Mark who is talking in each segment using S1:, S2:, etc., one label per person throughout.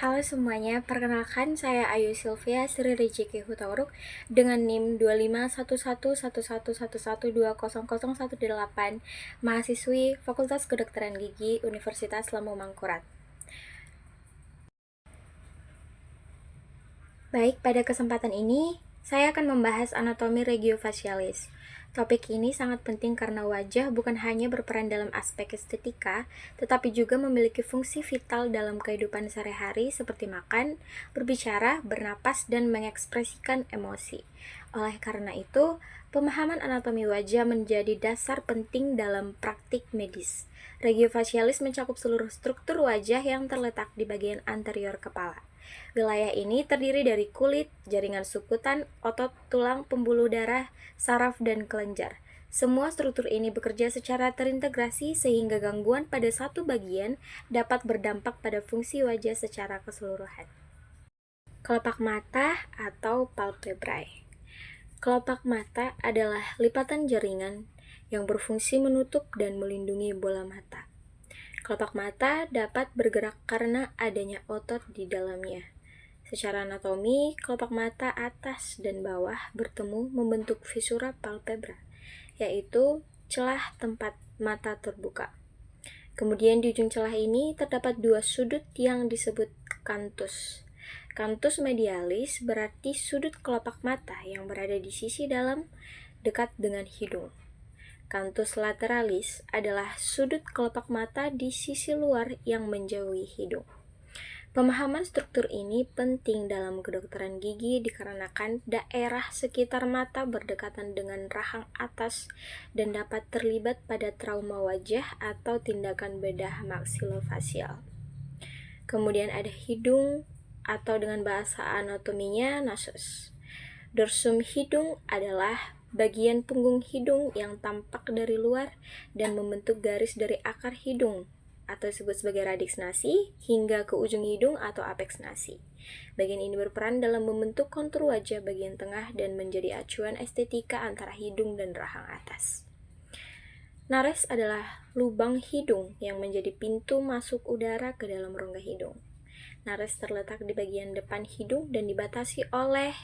S1: Halo semuanya, perkenalkan saya Ayu Sylvia Sri Rijeki Hutauruk dengan NIM 25111111200018, mahasiswi Fakultas Kedokteran Gigi Universitas Lambung Mangkurat. Baik, pada kesempatan ini saya akan membahas anatomi regiofacialis. Topik ini sangat penting karena wajah bukan hanya berperan dalam aspek estetika, tetapi juga memiliki fungsi vital dalam kehidupan sehari-hari seperti makan, berbicara, bernapas, dan mengekspresikan emosi. Oleh karena itu, pemahaman anatomi wajah menjadi dasar penting dalam praktik medis. Regiofacialis mencakup seluruh struktur wajah yang terletak di bagian anterior kepala. Wilayah ini terdiri dari kulit, jaringan sukutan, otot, tulang, pembuluh darah, saraf, dan kelenjar. Semua struktur ini bekerja secara terintegrasi sehingga gangguan pada satu bagian dapat berdampak pada fungsi wajah secara keseluruhan. Kelopak mata atau palpebrae. Kelopak mata adalah lipatan jaringan yang berfungsi menutup dan melindungi bola mata. Kelopak mata dapat bergerak karena adanya otot di dalamnya. Secara anatomi, kelopak mata atas dan bawah bertemu membentuk visura palpebra, yaitu celah tempat mata terbuka. Kemudian di ujung celah ini terdapat dua sudut yang disebut canthus. Canthus medialis berarti sudut kelopak mata yang berada di sisi dalam dekat dengan hidung. Canthus lateralis adalah sudut kelopak mata di sisi luar yang menjauhi hidung. Pemahaman struktur ini penting dalam kedokteran gigi dikarenakan daerah sekitar mata berdekatan dengan rahang atas dan dapat terlibat pada trauma wajah atau tindakan bedah maksilofasial. Kemudian ada hidung atau dengan bahasa anatominya nasus. Dorsum hidung adalah bagian punggung hidung yang tampak dari luar dan membentuk garis dari akar hidung atau disebut sebagai radix nasi hingga ke ujung hidung atau apex nasi. Bagian ini berperan dalam membentuk kontur wajah bagian tengah dan menjadi acuan estetika antara hidung dan rahang atas. Nares adalah lubang hidung yang menjadi pintu masuk udara ke dalam rongga hidung. Nares terletak di bagian depan hidung dan dibatasi oleh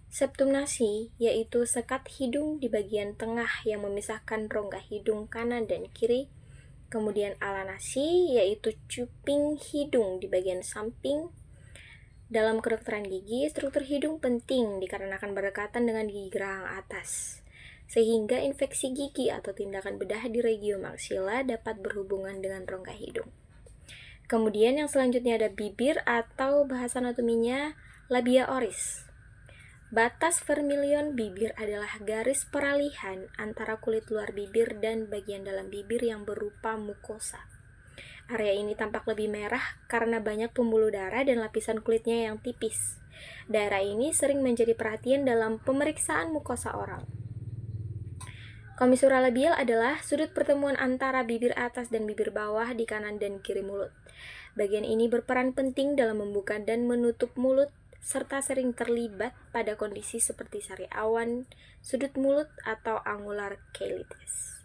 S1: septum nasi, yaitu sekat hidung di bagian tengah yang memisahkan rongga hidung kanan dan kiri. Kemudian ala nasi, yaitu cuping hidung di bagian samping. Dalam kedokteran gigi, struktur hidung penting dikarenakan berdekatan dengan gigi geraham atas, sehingga infeksi gigi atau tindakan bedah di regio maksila dapat berhubungan dengan rongga hidung. Kemudian yang selanjutnya ada bibir atau bahasa anatominya labia oris. Batas vermilion bibir adalah garis peralihan antara kulit luar bibir dan bagian dalam bibir yang berupa mukosa. Area ini tampak lebih merah karena banyak pembuluh darah dan lapisan kulitnya yang tipis. Daerah ini sering menjadi perhatian dalam pemeriksaan mukosa oral. Komisura labial adalah sudut pertemuan antara bibir atas dan bibir bawah di kanan dan kiri mulut. Bagian ini berperan penting dalam membuka dan menutup mulut, serta sering terlibat pada kondisi seperti sari awan, sudut mulut, atau angular cheilitis.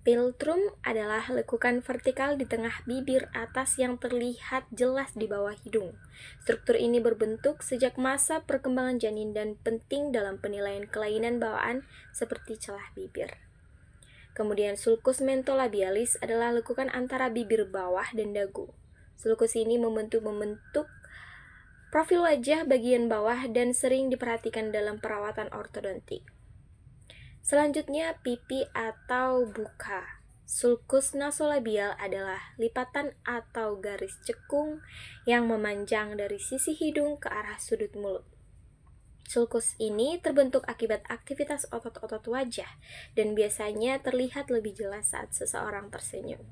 S1: Philtrum adalah lekukan vertikal di tengah bibir atas yang terlihat jelas di bawah hidung. Struktur ini berbentuk sejak masa perkembangan janin dan penting dalam penilaian kelainan bawaan seperti celah bibir. Kemudian sulcus mentolabialis adalah lekukan antara bibir bawah dan dagu. Sulcus ini membentuk profil wajah bagian bawah dan sering diperhatikan dalam perawatan ortodontik. Selanjutnya, pipi atau buka. Sulcus nasolabial adalah lipatan atau garis cekung yang memanjang dari sisi hidung ke arah sudut mulut. Sulcus ini terbentuk akibat aktivitas otot-otot wajah dan biasanya terlihat lebih jelas saat seseorang tersenyum.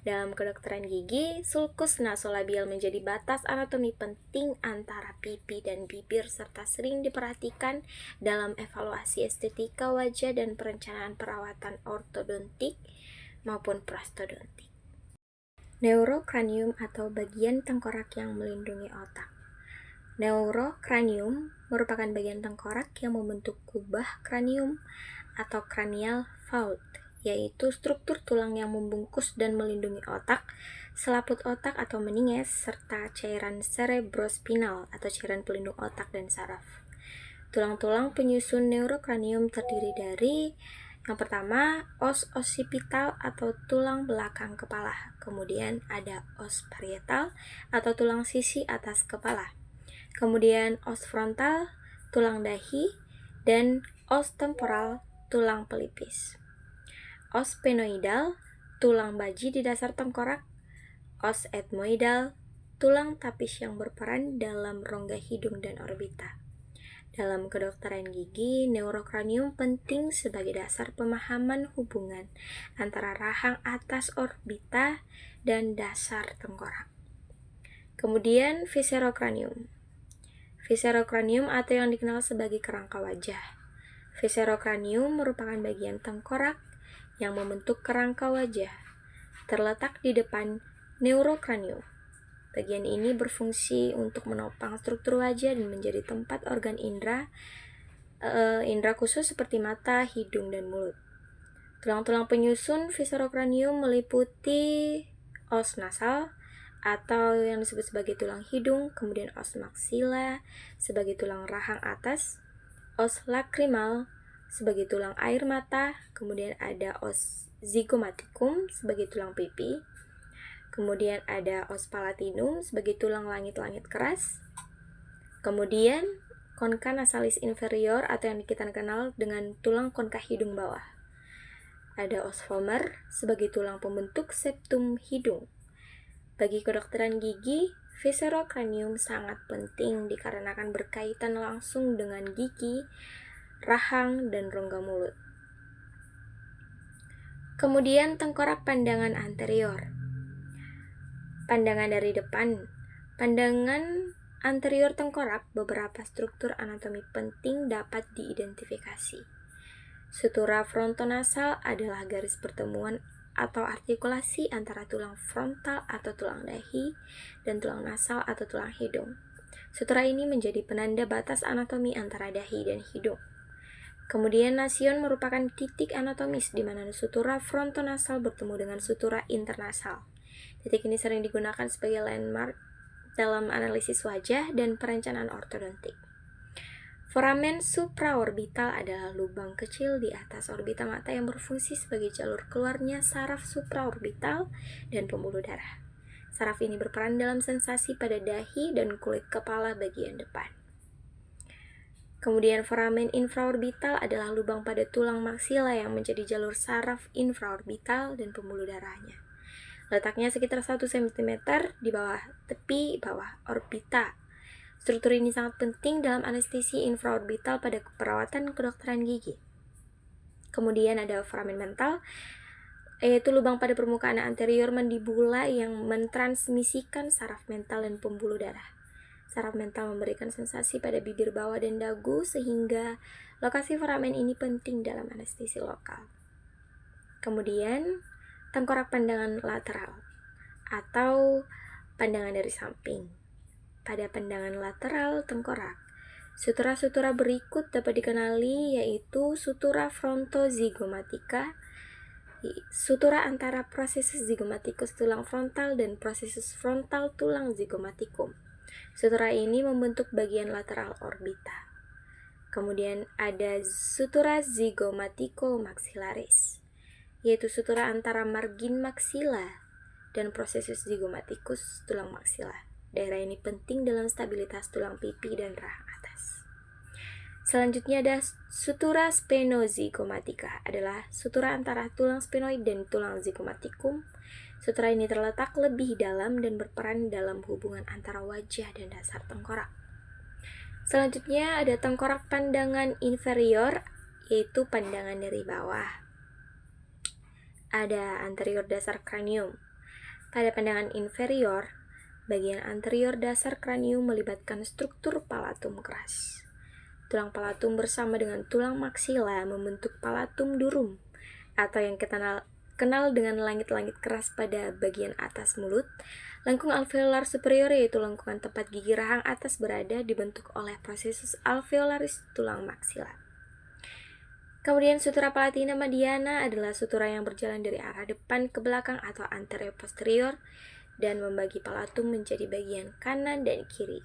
S1: Dalam kedokteran gigi, sulcus nasolabial menjadi batas anatomi penting antara pipi dan bibir serta sering diperhatikan dalam evaluasi estetika wajah dan perencanaan perawatan ortodontik maupun prostodontik. Neurocranium atau bagian tengkorak yang melindungi otak. Neurocranium merupakan bagian tengkorak yang membentuk kubah kranium atau cranial vault, yaitu struktur tulang yang membungkus dan melindungi otak, selaput otak atau meninges, serta cairan cerebrospinal atau cairan pelindung otak dan saraf. Tulang-tulang penyusun neurokranium terdiri dari yang pertama, os occipital atau tulang belakang kepala. Kemudian ada os parietal atau tulang sisi atas kepala. Kemudian os frontal, tulang dahi, dan os temporal, tulang pelipis. Os sphenoidal, tulang baji di dasar tengkorak. Os ethmoidal, tulang tapis yang berperan dalam rongga hidung dan orbita. Dalam kedokteran gigi, neurokranium penting sebagai dasar pemahaman hubungan antara rahang atas orbita dan dasar tengkorak. Kemudian viscerokranium. Viscerokranium atau yang dikenal sebagai kerangka wajah. Viscerokranium merupakan bagian tengkorak yang membentuk kerangka wajah, terletak di depan neurokranium. Bagian ini berfungsi untuk menopang struktur wajah dan menjadi tempat organ indera khusus seperti mata, hidung, dan mulut. Tulang-tulang penyusun viscerokranium meliputi os nasal atau yang disebut sebagai tulang hidung, kemudian os maksila sebagai tulang rahang atas, os lacrimal sebagai tulang air mata, kemudian ada os zygomaticum sebagai tulang pipi, kemudian ada os palatinum sebagai tulang langit-langit keras, kemudian concha nasalis inferior atau yang kita kenal dengan tulang concha hidung bawah. Ada os vomer sebagai tulang pembentuk septum hidung. Bagi kedokteran gigi, viscerokranium sangat penting dikarenakan berkaitan langsung dengan gigi, rahang, dan rongga mulut. Kemudian tengkorak pandangan anterior. Pandangan dari depan. Pandangan anterior tengkorak, beberapa struktur anatomi penting dapat diidentifikasi. Sutura frontonasal adalah garis pertemuan atau artikulasi antara tulang frontal atau tulang dahi dan tulang nasal atau tulang hidung. Sutura ini menjadi penanda batas anatomi antara dahi dan hidung. Kemudian nasion merupakan titik anatomis di mana sutura frontonasal bertemu dengan sutura internasal. Titik ini sering digunakan sebagai landmark dalam analisis wajah dan perencanaan ortodontik. Foramen supraorbital adalah lubang kecil di atas orbita mata yang berfungsi sebagai jalur keluarnya saraf supraorbital dan pembuluh darah. Saraf ini berperan dalam sensasi pada dahi dan kulit kepala bagian depan. Kemudian foramen infraorbital adalah lubang pada tulang maksila yang menjadi jalur saraf infraorbital dan pembuluh darahnya. Letaknya sekitar 1 cm di bawah tepi bawah orbita. Struktur ini sangat penting dalam anestesi infraorbital pada perawatan kedokteran gigi. Kemudian ada foramen mental, yaitu lubang pada permukaan anterior mandibula yang mentransmisikan saraf mental dan pembuluh darah. Saraf mental memberikan sensasi pada bibir bawah dan dagu sehingga lokasi foramen ini penting dalam anestesi lokal. Kemudian tengkorak pandangan lateral atau pandangan dari samping. Pada pandangan lateral tengkorak, sutura-sutura berikut dapat dikenali yaitu sutura frontozygomatica, sutura antara prosesus zygomaticus tulang frontal dan prosesus frontal tulang zygomaticum. Sutura ini membentuk bagian lateral orbita. Kemudian ada sutura zygomatico-maxillaris, yaitu sutura antara margin maksila dan prosesus zygomaticus tulang maksila. Daerah ini penting dalam stabilitas tulang pipi dan rahang atas. Selanjutnya ada sutura sphenozygomatica, adalah sutura antara tulang sphenoid dan tulang zygomaticum. Sutura ini terletak lebih dalam dan berperan dalam hubungan antara wajah dan dasar tengkorak. Selanjutnya ada tengkorak pandangan inferior, yaitu pandangan dari bawah. Ada anterior dasar kranium. Pada pandangan inferior, bagian anterior dasar kranium melibatkan struktur palatum keras. Tulang palatum bersama dengan tulang maksila membentuk palatum durum, atau yang kita kenal dengan langit-langit keras pada bagian atas mulut. Lengkung alveolar superior, yaitu lengkungan tempat gigi rahang atas berada, dibentuk oleh prosesus alveolaris tulang maksila. Kemudian sutura palatina mediana adalah sutura yang berjalan dari arah depan ke belakang atau anterior posterior, dan membagi palatum menjadi bagian kanan dan kiri.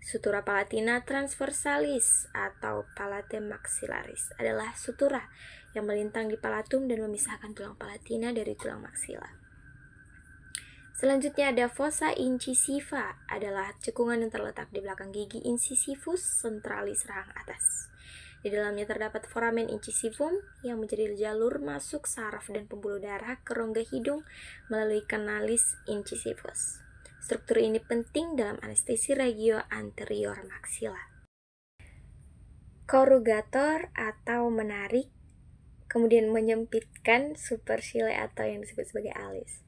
S1: Sutura palatina transversalis atau palate maxillaris adalah sutura yang melintang di palatum dan memisahkan tulang palatina dari tulang maksila. Selanjutnya ada fossa incisiva, adalah cekungan yang terletak di belakang gigi incisivus centralis rahang atas. Di dalamnya terdapat foramen incisivum yang menjadi jalur masuk saraf dan pembuluh darah ke rongga hidung melalui canalis incisivus. Struktur ini penting dalam anestesi regio anterior maksila. Korugator atau menarik, kemudian menyempitkan supercili atau yang disebut sebagai alis.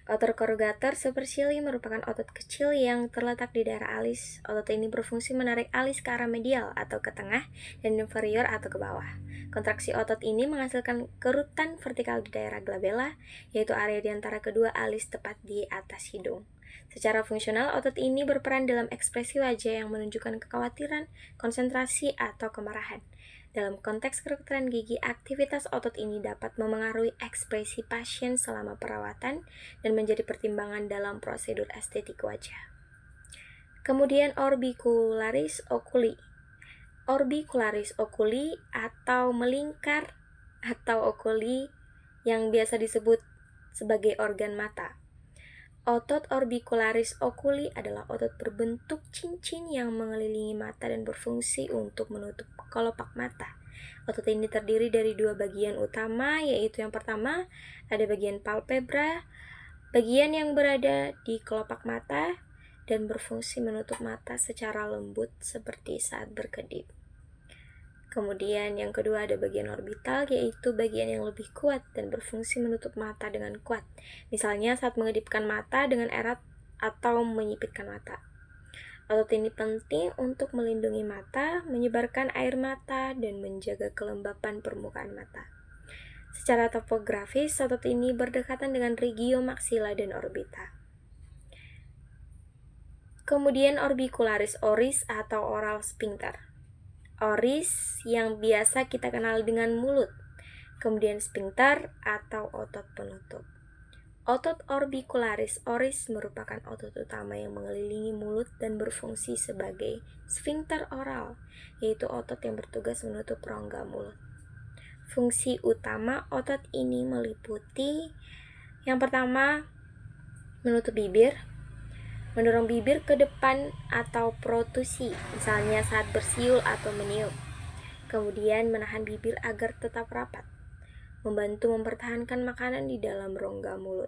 S1: Otot korugator supercili merupakan otot kecil yang terletak di daerah alis. Otot ini berfungsi menarik alis ke arah medial atau ke tengah dan inferior atau ke bawah. Kontraksi otot ini menghasilkan kerutan vertikal di daerah glabella, yaitu area di antara kedua alis tepat di atas hidung. Secara fungsional, otot ini berperan dalam ekspresi wajah yang menunjukkan kekhawatiran, konsentrasi, atau kemarahan. Dalam konteks kedokteran gigi, aktivitas otot ini dapat memengaruhi ekspresi pasien selama perawatan dan menjadi pertimbangan dalam prosedur estetik wajah. Kemudian orbicularis oculi. Orbicularis oculi atau melingkar atau oculi yang biasa disebut sebagai organ mata. Otot orbicularis oculi adalah otot berbentuk cincin yang mengelilingi mata dan berfungsi untuk menutup kelopak mata. Otot ini terdiri dari dua bagian utama, yaitu yang pertama ada bagian palpebra, bagian yang berada di kelopak mata dan berfungsi menutup mata secara lembut seperti saat berkedip. Kemudian yang kedua ada bagian orbital, yaitu bagian yang lebih kuat dan berfungsi menutup mata dengan kuat, misalnya saat mengedipkan mata dengan erat atau menyipitkan mata. Otot ini penting untuk melindungi mata, menyebarkan air mata, dan menjaga kelembapan permukaan mata. Secara topografis, otot ini berdekatan dengan regio maksila dan orbita. Kemudian orbicularis oris atau oral sphincter. Oris yang biasa kita kenal dengan mulut, kemudian sphincter atau otot penutup. Otot orbicularis oris merupakan otot utama yang mengelilingi mulut dan berfungsi sebagai sphincter oral, yaitu otot yang bertugas menutup rongga mulut. Fungsi utama otot ini meliputi yang pertama, menutup bibir, mendorong bibir ke depan atau protusi, misalnya saat bersiul atau meniup. Kemudian menahan bibir agar tetap rapat, membantu mempertahankan makanan di dalam rongga mulut.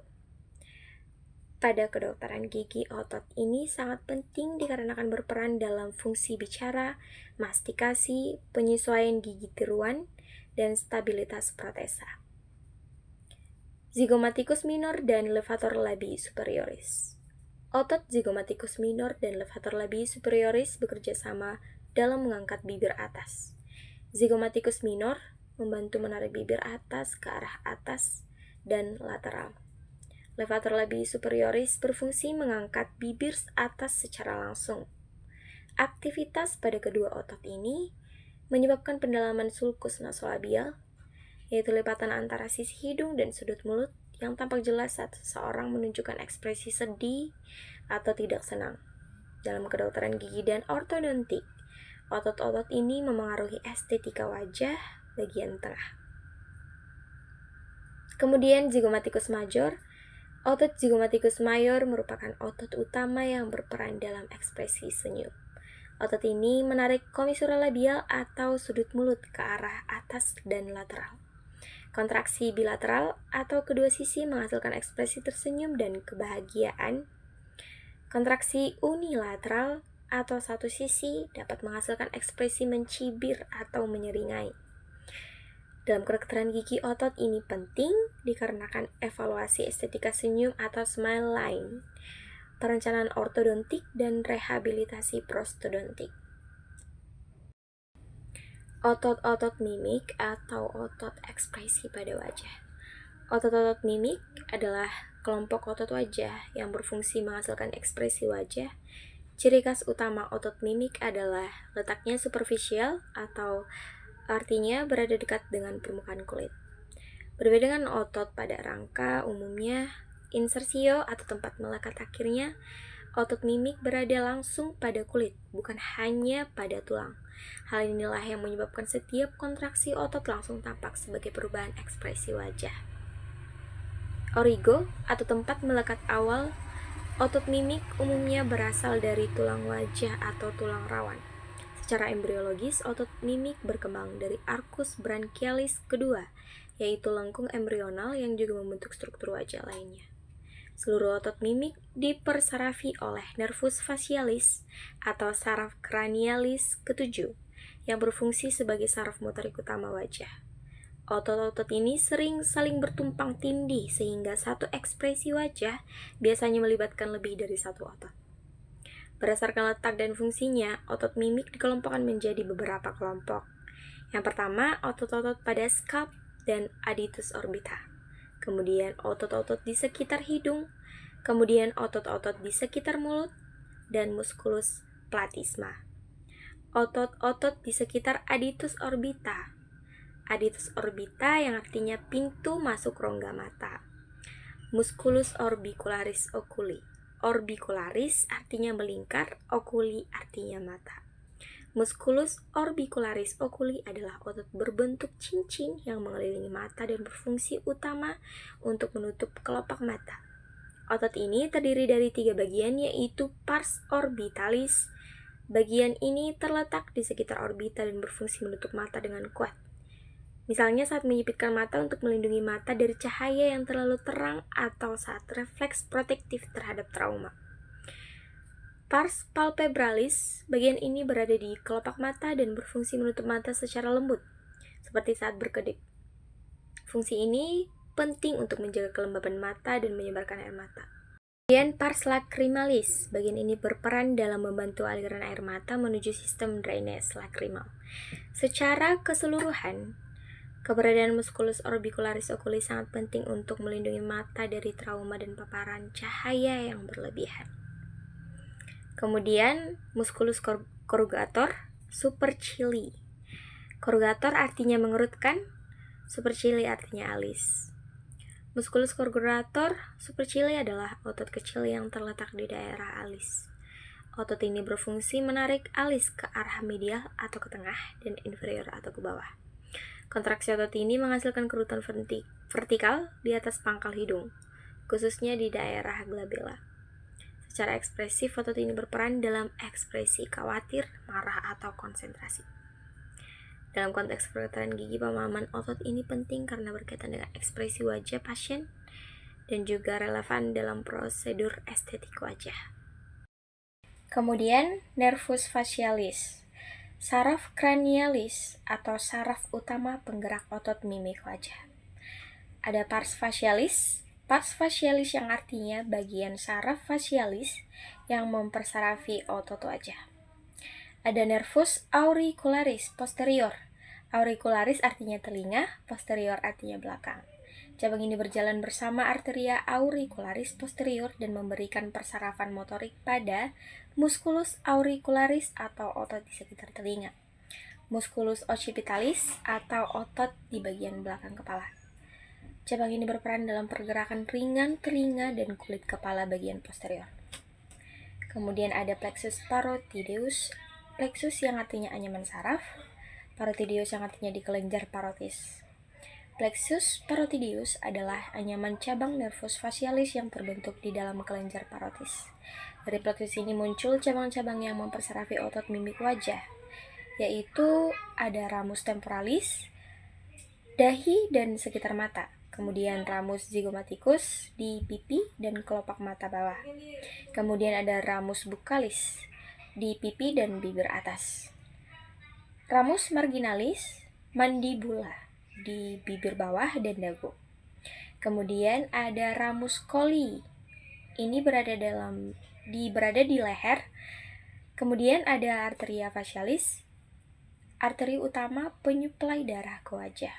S1: Pada kedokteran gigi, otot ini sangat penting dikarenakan berperan dalam fungsi bicara, mastikasi, penyesuaian gigi tiruan, dan stabilitas protesa. Zygomaticus minor dan levator labii superioris. Otot zygomaticus minor dan levator labii superioris bekerja sama dalam mengangkat bibir atas. Zygomaticus minor membantu menarik bibir atas ke arah atas dan lateral. Levator labii superioris berfungsi mengangkat bibir atas secara langsung. Aktivitas pada kedua otot ini menyebabkan pendalaman sulcus nasolabial, yaitu lipatan antara sisi hidung dan sudut mulut, yang tampak jelas saat seseorang menunjukkan ekspresi sedih atau tidak senang. Dalam kedokteran gigi dan ortodontik, otot-otot ini memengaruhi estetika wajah bagian tengah. Kemudian zygomaticus major. Otot zygomaticus major merupakan otot utama yang berperan dalam ekspresi senyum. Otot ini menarik komisura labial atau sudut mulut ke arah atas dan lateral. Kontraksi bilateral atau kedua sisi menghasilkan ekspresi tersenyum dan kebahagiaan. Kontraksi unilateral atau satu sisi dapat menghasilkan ekspresi mencibir atau menyeringai. Dalam kedokteran gigi, otot ini penting dikarenakan evaluasi estetika senyum atau smile line, perencanaan ortodontik, dan rehabilitasi prostodontik. Otot-otot mimik atau otot ekspresi pada wajah. Otot-otot mimik adalah kelompok otot wajah yang berfungsi menghasilkan ekspresi wajah. Ciri khas utama otot mimik adalah letaknya superficial atau artinya berada dekat dengan permukaan kulit. Berbeda dengan otot pada rangka, umumnya insersio atau tempat melekat akhirnya, otot mimik berada langsung pada kulit, bukan hanya pada tulang. Hal inilah yang menyebabkan setiap kontraksi otot langsung tampak sebagai perubahan ekspresi wajah. Origo atau tempat melekat awal otot mimik umumnya berasal dari tulang wajah atau tulang rawan. Secara embriologis, otot mimik berkembang dari arcus branchialis kedua, yaitu lengkung embrional yang juga membentuk struktur wajah lainnya. Seluruh otot mimik dipersarafi oleh nervus facialis atau saraf cranialis ketujuh, yang berfungsi sebagai saraf motorik utama wajah. Otot-otot ini sering saling bertumpang tindih sehingga satu ekspresi wajah biasanya melibatkan lebih dari satu otot. Berdasarkan letak dan fungsinya, otot mimik dikelompokkan menjadi beberapa kelompok. Yang pertama, otot-otot pada scalp dan adductus orbita. Kemudian otot-otot di sekitar hidung, kemudian otot-otot di sekitar mulut, dan musculus platysma. Otot-otot di sekitar adductus orbita. Adductus orbita yang artinya pintu masuk rongga mata. Musculus orbicularis oculi. Orbicularis artinya melingkar, oculi artinya mata. Musculus orbicularis oculi adalah otot berbentuk cincin yang mengelilingi mata dan berfungsi utama untuk menutup kelopak mata. Otot ini terdiri dari 3 bagian, yaitu pars orbitalis. Bagian ini terletak di sekitar orbita dan berfungsi menutup mata dengan kuat. Misalnya saat menyipitkan mata untuk melindungi mata dari cahaya yang terlalu terang atau saat refleks protektif terhadap trauma. Pars palpebralis, bagian ini berada di kelopak mata dan berfungsi menutup mata secara lembut, seperti saat berkedip. Fungsi ini penting untuk menjaga kelembaban mata dan menyebarkan air mata. Kemudian pars lacrimalis, bagian ini berperan dalam membantu aliran air mata menuju sistem drainase lacrimal. Secara keseluruhan, keberadaan musculus orbicularis oculi sangat penting untuk melindungi mata dari trauma dan paparan cahaya yang berlebihan. Kemudian musculus corrugator supercilii. Corrugator artinya mengerutkan, supercilii artinya alis. Musculus corrugator supercilii adalah otot kecil yang terletak di daerah alis. Otot ini berfungsi menarik alis ke arah medial atau ke tengah dan inferior atau ke bawah. Kontraksi otot ini menghasilkan kerutan vertikal di atas pangkal hidung, khususnya di daerah glabella. Secara ekspresif, otot ini berperan dalam ekspresi khawatir, marah, atau konsentrasi. Dalam konteks kedokteran gigi, pemahaman otot ini penting karena berkaitan dengan ekspresi wajah pasien dan juga relevan dalam prosedur estetik wajah. Kemudian, nervus facialis, saraf cranialis atau saraf utama penggerak otot mimik wajah. Ada pars facialis. Pars facialis yang artinya bagian saraf facialis yang mempersarafi otot wajah. Ada nervus auricularis posterior. Auricularis artinya telinga, posterior artinya belakang. Cabang ini berjalan bersama arteria auricularis posterior dan memberikan persarafan motorik pada musculus auricularis atau otot di sekitar telinga, musculus occipitalis atau otot di bagian belakang kepala. Cabang ini berperan dalam pergerakan ringan telinga dan kulit kepala bagian posterior. Kemudian ada plexus parotideus. Plexus yang artinya anyaman saraf, parotideus yang artinya di kelenjar parotis. Plexus parotideus adalah anyaman cabang nervus facialis yang terbentuk di dalam kelenjar parotis. Dari plexus ini muncul cabang-cabang yang mempersarafi otot mimik wajah, yaitu ada ramus temporalis, dahi dan sekitar mata. Kemudian ramus zygomaticus di pipi dan kelopak mata bawah. Kemudian ada ramus buccalis di pipi dan bibir atas. Ramus marginalis, mandibula di bibir bawah dan dagu. Kemudian ada ramus colli. Ini berada di leher. Kemudian ada arteria facialis, arteri utama penyuplai darah ke wajah.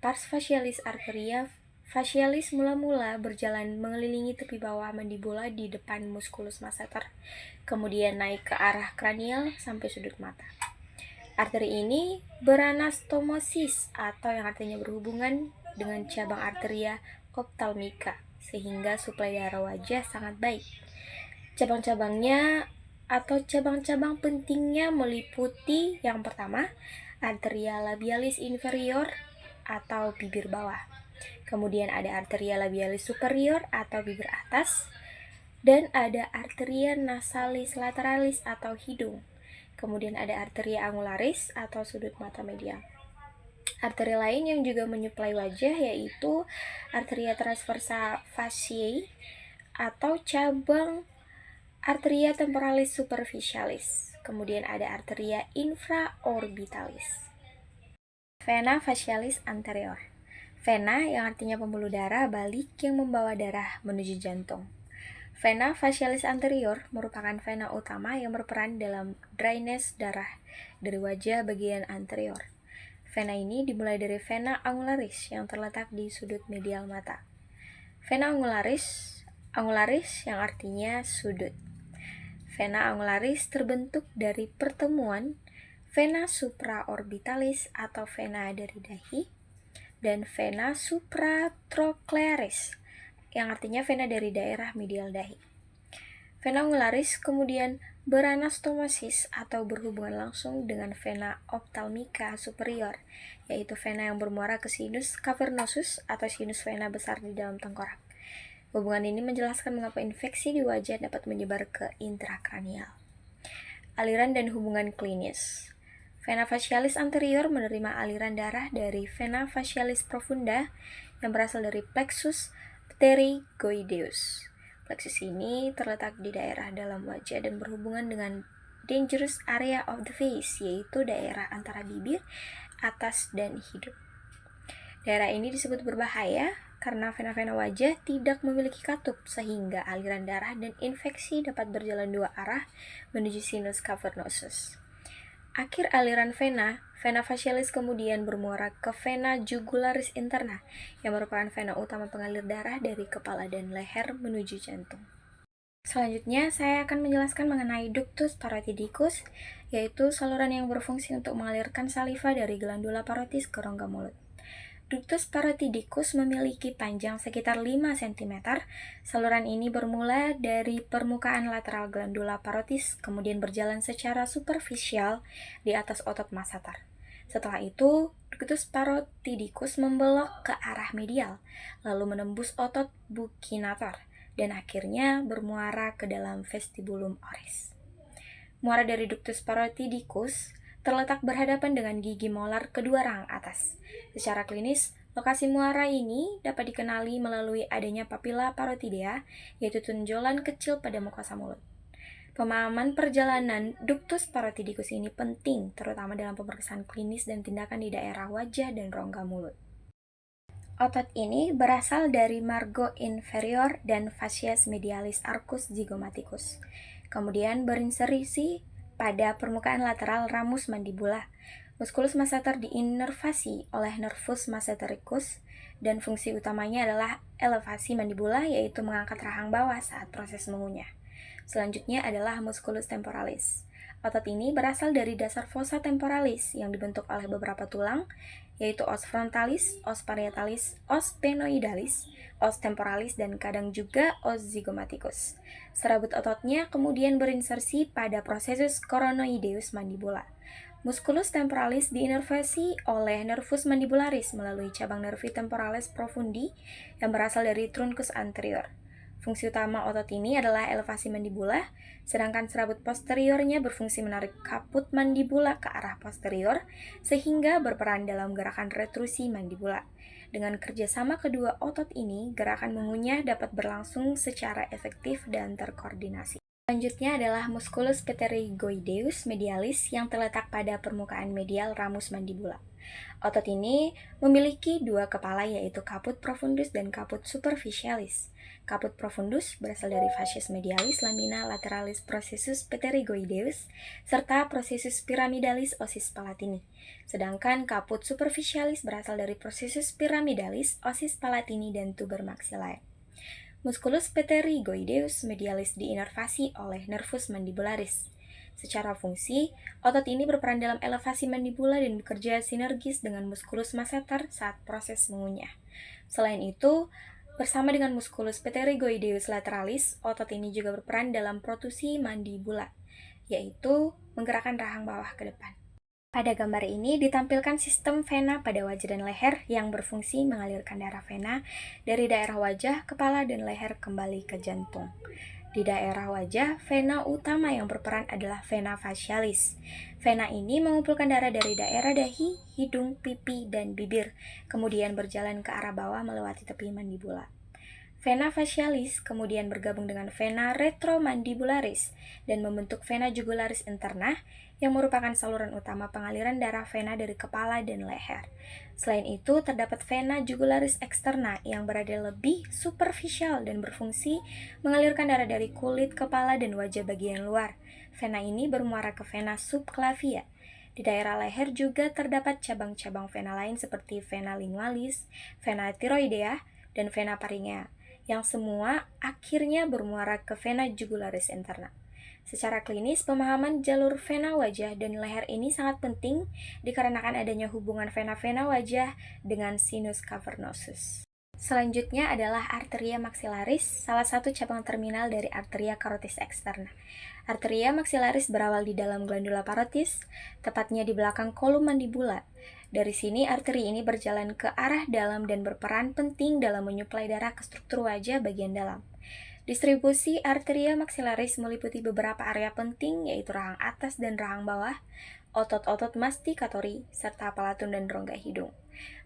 S1: Pars facialis arteria facialis mula-mula berjalan mengelilingi tepi bawah mandibula di depan musculus masseter, kemudian naik ke arah kranial sampai sudut mata. Arteri ini beranastomosis atau yang artinya berhubungan dengan cabang arteria ophthalmica sehingga suplai darah wajah sangat baik. Cabang-cabangnya atau cabang-cabang pentingnya meliputi yang pertama, arteria labialis inferior atau bibir bawah. Kemudian ada arteria labialis superior atau bibir atas, dan ada arteria nasalis lateralis atau hidung. Kemudian ada arteria angularis atau sudut mata medial. Arteri lain yang juga menyuplai wajah yaitu arteria transversa faciae atau cabang arteria temporalis superficialis. Kemudian ada arteria infraorbitalis. Vena facialis anterior. Vena yang artinya pembuluh darah balik yang membawa darah menuju jantung. Vena facialis anterior merupakan vena utama yang berperan dalam drainase darah dari wajah bagian anterior. Vena ini dimulai dari vena angularis yang terletak di sudut medial mata. Vena angularis yang artinya sudut. Vena angularis terbentuk dari pertemuan vena supraorbitalis atau vena dari dahi dan vena supratrochlearis yang artinya vena dari daerah medial dahi. Vena angularis kemudian beranastomosis atau berhubungan langsung dengan vena ophthalmica superior, yaitu vena yang bermuara ke sinus cavernosus atau sinus vena besar di dalam tengkorak. Hubungan ini menjelaskan mengapa infeksi di wajah dapat menyebar ke intrakranial. Aliran dan hubungan klinis. Vena facialis anterior menerima aliran darah dari vena facialis profunda yang berasal dari plexus pterygoideus. Plexus ini terletak di daerah dalam wajah dan berhubungan dengan dangerous area of the face, yaitu daerah antara bibir, atas, dan hidung. Daerah ini disebut berbahaya karena vena-vena wajah tidak memiliki katup, sehingga aliran darah dan infeksi dapat berjalan dua arah menuju sinus cavernosus. Akhir aliran vena facialis kemudian bermuara ke vena jugularis interna, yang merupakan vena utama pengalir darah dari kepala dan leher menuju jantung. Selanjutnya, saya akan menjelaskan mengenai ductus parotidicus, yaitu saluran yang berfungsi untuk mengalirkan saliva dari glandula parotis ke rongga mulut. Ductus parotidicus memiliki panjang sekitar 5 cm. Saluran ini bermula dari permukaan lateral glandula parotis, kemudian berjalan secara superficial di atas otot masseter. Setelah itu, ductus parotidicus membelok ke arah medial, lalu menembus otot buccinator, dan akhirnya bermuara ke dalam vestibulum oris. Muara dari ductus parotidicus terletak berhadapan dengan gigi molar kedua rang atas. Secara klinis, lokasi muara ini dapat dikenali melalui adanya papilla parotidea, yaitu tonjolan kecil pada mukosa mulut. Pemahaman perjalanan ductus parotidicus ini penting, terutama dalam pemeriksaan klinis dan tindakan di daerah wajah dan rongga mulut. Otot ini berasal dari margo inferior dan facies medialis arcus zygomaticus. Kemudian berinsersi pada permukaan lateral ramus mandibula. Musculus masseter diinervasi oleh nervus massetericus dan fungsi utamanya adalah elevasi mandibula, yaitu mengangkat rahang bawah saat proses mengunyah. Selanjutnya adalah musculus temporalis. Otot ini berasal dari dasar fossa temporalis yang dibentuk oleh beberapa tulang, yaitu os frontalis, os parietalis, os sphenoidalis, os temporalis, dan kadang juga os zygomaticus. Serabut ototnya kemudian berinsersi pada processus coronoideus mandibula. Musculus temporalis diinervasi oleh nervus mandibularis melalui cabang nervi temporalis profundi yang berasal dari truncus anterior. Fungsi utama otot ini adalah elevasi mandibula, sedangkan serabut posteriornya berfungsi menarik kaput mandibula ke arah posterior, sehingga berperan dalam gerakan retrusi mandibula. Dengan kerjasama kedua otot ini, gerakan mengunyah dapat berlangsung secara efektif dan terkoordinasi. Selanjutnya adalah musculus pterygoideus medialis yang terletak pada permukaan medial ramus mandibula. Otot ini memiliki dua kepala, yaitu caput profundus dan caput superficialis. Caput profundus berasal dari facies medialis lamina lateralis processus pterygoideus serta processus pyramidalis osis palatini. Sedangkan caput superficialis berasal dari processus pyramidalis osis palatini dan tuber maxillae. Musculus pterygoideus medialis diinervasi oleh nervus mandibularis. Secara fungsi, otot ini berperan dalam elevasi mandibula dan bekerja sinergis dengan musculus masseter saat proses mengunyah. Selain itu, Bersama dengan musculus pterygoideus lateralis, otot ini juga berperan dalam protusi mandibula, yaitu menggerakkan rahang bawah ke depan. Pada gambar ini ditampilkan sistem vena pada wajah dan leher yang berfungsi mengalirkan darah vena dari daerah wajah, kepala, dan leher kembali ke jantung. Di daerah wajah, vena utama yang berperan adalah vena facialis. Vena ini mengumpulkan darah dari daerah dahi, hidung, pipi, dan bibir, kemudian berjalan ke arah bawah melewati tepi mandibula. Vena facialis kemudian bergabung dengan vena retromandibularis dan membentuk vena jugularis interna yang merupakan saluran utama pengaliran darah vena dari kepala dan leher. Selain itu, terdapat vena jugularis externa yang berada lebih superficial dan berfungsi mengalirkan darah dari kulit, kepala, dan wajah bagian luar. Vena ini bermuara ke vena subclavia. Di daerah leher juga terdapat cabang-cabang vena lain seperti vena lingualis, vena thyroidea, dan vena paringea, yang semua akhirnya bermuara ke vena jugularis interna. Secara klinis, pemahaman jalur vena wajah dan leher ini sangat penting dikarenakan adanya hubungan vena-vena wajah dengan sinus cavernosus. Selanjutnya adalah arteria maxillaris, salah satu cabang terminal dari arteria carotis externa. Arteria maxillaris berawal di dalam glandula parotis, tepatnya di belakang kolum mandibula. Dari sini, arteri ini berjalan ke arah dalam dan berperan penting dalam menyuplai darah ke struktur wajah bagian dalam. Distribusi arteria maxillaris meliputi beberapa area penting, yaitu rahang atas dan rahang bawah, otot-otot masticatori, serta palatum dan rongga hidung.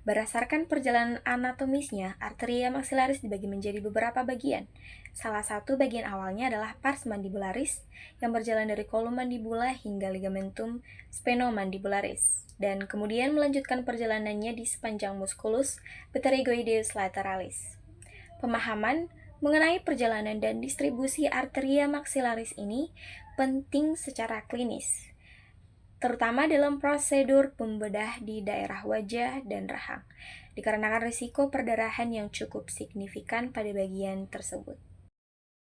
S1: Berdasarkan perjalanan anatomisnya, arteria maxillaris dibagi menjadi beberapa bagian. Salah satu bagian awalnya adalah pars mandibularis, yang berjalan dari kolum mandibula hingga ligamentum sphenomandibularris, dan kemudian melanjutkan perjalanannya di sepanjang musculus pterygoideus lateralis. Pemahaman mengenai perjalanan dan distribusi arteria maxillaris ini penting secara klinis, terutama dalam prosedur pembedah di daerah wajah dan rahang, dikarenakan risiko perdarahan yang cukup signifikan pada bagian tersebut.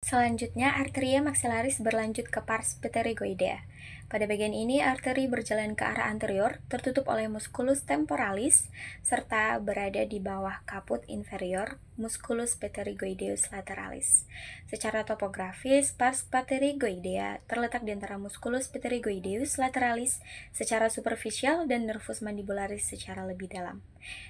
S1: Selanjutnya, arteria maxillaris berlanjut ke pars pterygoidea. Pada bagian ini, arteri berjalan ke arah anterior, tertutup oleh musculus temporalis, serta berada di bawah kaput inferior musculus pterygoideus lateralis. Secara topografis, pars pterygoidea terletak di antara musculus pterygoideus lateralis secara superficial dan nervus mandibularis secara lebih dalam.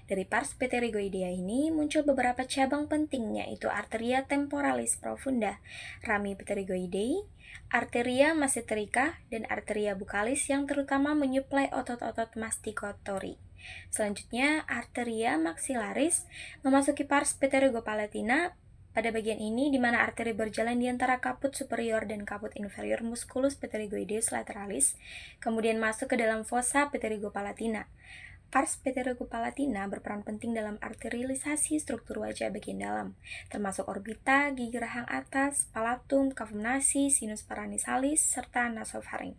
S1: Dari pars pterygoidea ini muncul beberapa cabang penting, yaitu arteria temporalis profunda, rami pterygoidei, arteria masseterica, dan arteria buccalis yang terutama menyuplai otot-otot masticatori. Selanjutnya, arteria maxillaris memasuki pars pterygopalatina pada bagian ini, di mana arteri berjalan di antara kaput superior dan kaput inferior musculus pterygoideus lateralis, kemudian masuk ke dalam fossa pterygopalatina. Pars pterygopalatina berperan penting dalam arterialisasi struktur wajah bagian dalam, termasuk orbita, gigi rahang atas, palatum, cavum nasi, sinus paranasales, serta nasofaring.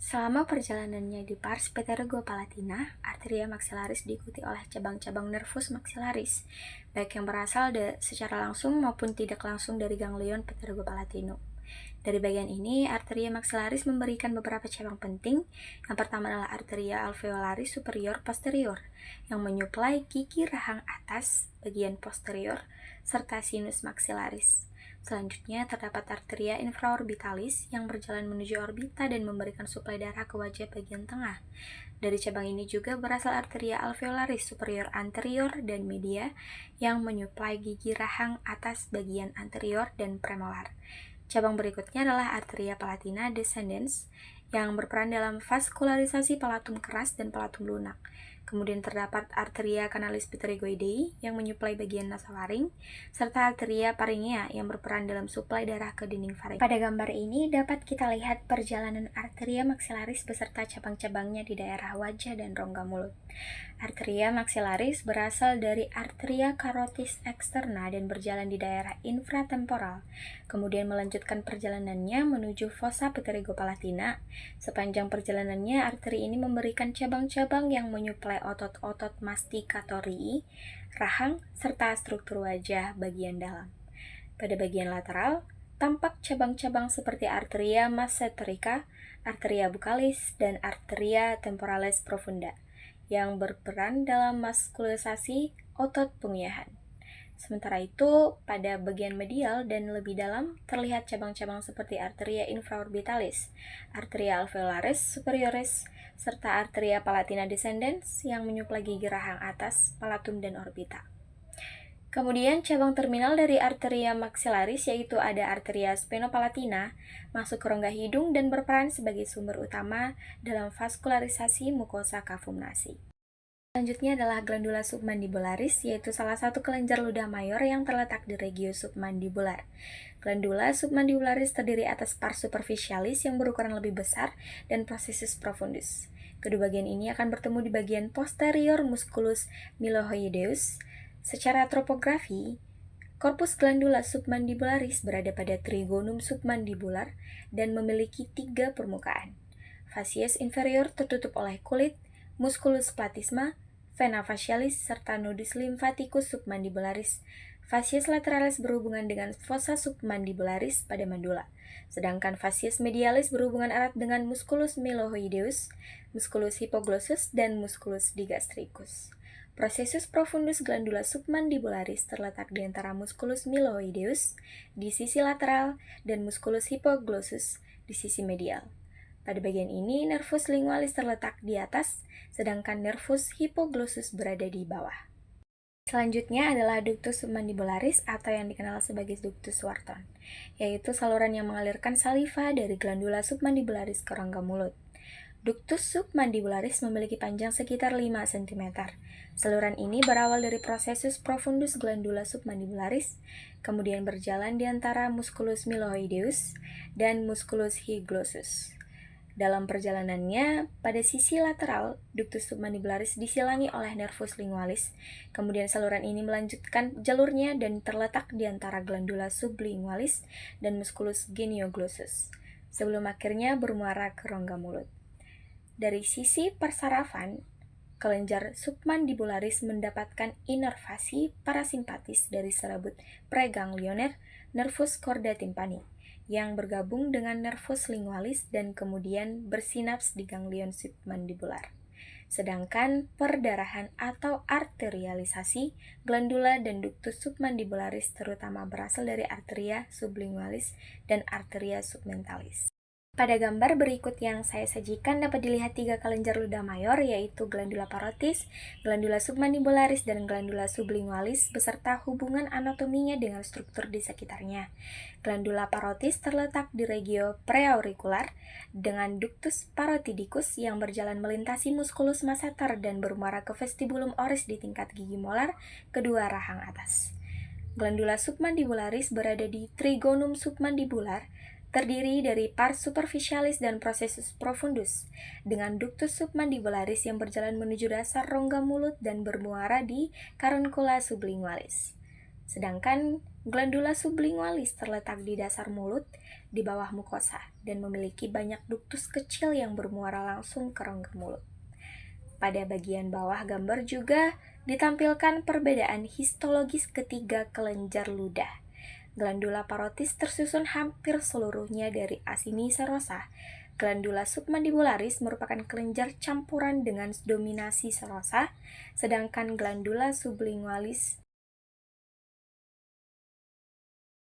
S1: Selama perjalanannya di pars pterygopalatina, arteria maxillaris diikuti oleh cabang-cabang nervus maxillaris, baik yang berasal secara langsung maupun tidak langsung dari ganglion pterygopalatinum. Dari bagian ini, arteria maxillaris memberikan beberapa cabang penting. Yang pertama adalah arteria alveolaris superior posterior, yang menyuplai gigi rahang atas bagian posterior, serta sinus maxillaris. Selanjutnya, terdapat arteria infraorbitalis yang berjalan menuju orbita dan memberikan suplai darah ke wajah bagian tengah. Dari cabang ini juga berasal arteria alveolaris superior anterior dan media yang menyuplai gigi rahang atas bagian anterior dan premolar. Cabang berikutnya adalah arteria palatina descendens yang berperan dalam vaskularisasi palatum keras dan palatum lunak. Kemudian terdapat arteria canalis pterygoidei yang menyuplai bagian nasofaring, serta arteria paringea yang berperan dalam suplai darah ke dinding faring. Pada gambar ini dapat kita lihat perjalanan arteria maxillaris beserta cabang-cabangnya di daerah wajah dan rongga mulut. Arteria maxillaris berasal dari arteria carotis externa dan berjalan di daerah infratemporal, kemudian melanjutkan perjalanannya menuju fossa pterygopalatina. Sepanjang perjalanannya, arteri ini memberikan cabang-cabang yang menyuplai otot-otot masticatori, rahang, serta struktur wajah bagian dalam. Pada bagian lateral, tampak cabang-cabang seperti arteria masseterica, arteria buccalis, dan arteria temporalis profunda, yang berperan dalam muskulisasi otot pengiyahan. Sementara itu, pada bagian medial dan lebih dalam terlihat cabang-cabang seperti arteria infraorbitalis, arteria alveolaris superioris, serta arteria palatina descendens yang menyuplai gigi rahang atas, palatum, dan orbita. Kemudian cabang terminal dari arteria maxillaris yaitu ada arteria spenopalatina, masuk ke rongga hidung dan berperan sebagai sumber utama dalam vaskularisasi mukosa cavum nasi. Selanjutnya adalah glandula submandibularis, yaitu salah satu kelenjar ludah mayor yang terletak di regio submandibular. Glandula submandibularis terdiri atas pars superficialis yang berukuran lebih besar dan processus profundus. Kedua bagian ini akan bertemu di bagian posterior musculus mylohyoideus. Secara topografi, korpus glandula submandibularis berada pada trigonum submandibular dan memiliki 3 permukaan. Facies inferior tertutup oleh kulit, musculus platysma, vena facialis, serta nodus lymphaticus submandibularis. Facies lateralis berhubungan dengan fossa submandibularis pada mandula, sedangkan facies medialis berhubungan erat dengan musculus mylohyoideus, musculus hypoglossus, dan musculus digastricus. Processus profundus glandula submandibularis terletak di antara musculus mylohyoideus di sisi lateral dan musculus hypoglossus di sisi medial. Pada bagian ini, nervus lingualis terletak di atas, sedangkan nervus hypoglossus berada di bawah. Selanjutnya adalah ductus submandibularis atau yang dikenal sebagai ductus Wharton, yaitu saluran yang mengalirkan saliva dari glandula submandibularis ke rongga mulut. Ductus submandibularis memiliki panjang sekitar 5 cm. Saluran ini berawal dari processus profundus glandula submandibularis, kemudian berjalan di antara musculus mylohyoideus dan musculus hypoglossus. Dalam perjalanannya, pada sisi lateral, ductus submandibularis disilangi oleh nervus lingualis, kemudian saluran ini melanjutkan jalurnya dan terletak di antara glandula sublingualis dan musculus genioglossus, sebelum akhirnya bermuara ke rongga mulut. Dari sisi persarafan, kelenjar submandibularis mendapatkan inervasi parasimpatis dari serabut preganglioner nervus chorda tympani, yang bergabung dengan nervus lingualis dan kemudian bersinaps di ganglion submandibular. Sedangkan perdarahan atau arterialisasi glandula dan ductus submandibularis terutama berasal dari arteria sublingualis dan arteria submentalis. Pada gambar berikut yang saya sajikan dapat dilihat 3 kelenjar ludah mayor yaitu glandula parotis, glandula submandibularis, dan glandula sublingualis beserta hubungan anatominya dengan struktur di sekitarnya. Glandula parotis terletak di regio preaurikular dengan ductus parotidicus yang berjalan melintasi musculus masseter dan bermuara ke vestibulum oris di tingkat gigi molar kedua rahang atas. Glandula submandibularis berada di trigonum submandibular, terdiri dari pars superficialis dan processus profundus, dengan ductus submandibularis yang berjalan menuju dasar rongga mulut dan bermuara di caruncula sublingualis. Sedangkan glandula sublingualis terletak di dasar mulut, di bawah mukosa, dan memiliki banyak ductus kecil yang bermuara langsung ke rongga mulut. Pada bagian bawah gambar juga ditampilkan perbedaan histologis ketiga kelenjar ludah. Glandula parotis tersusun hampir seluruhnya dari acini serosa. Glandula submandibularis merupakan kelenjar campuran dengan dominasi serosa, sedangkan glandula sublingualis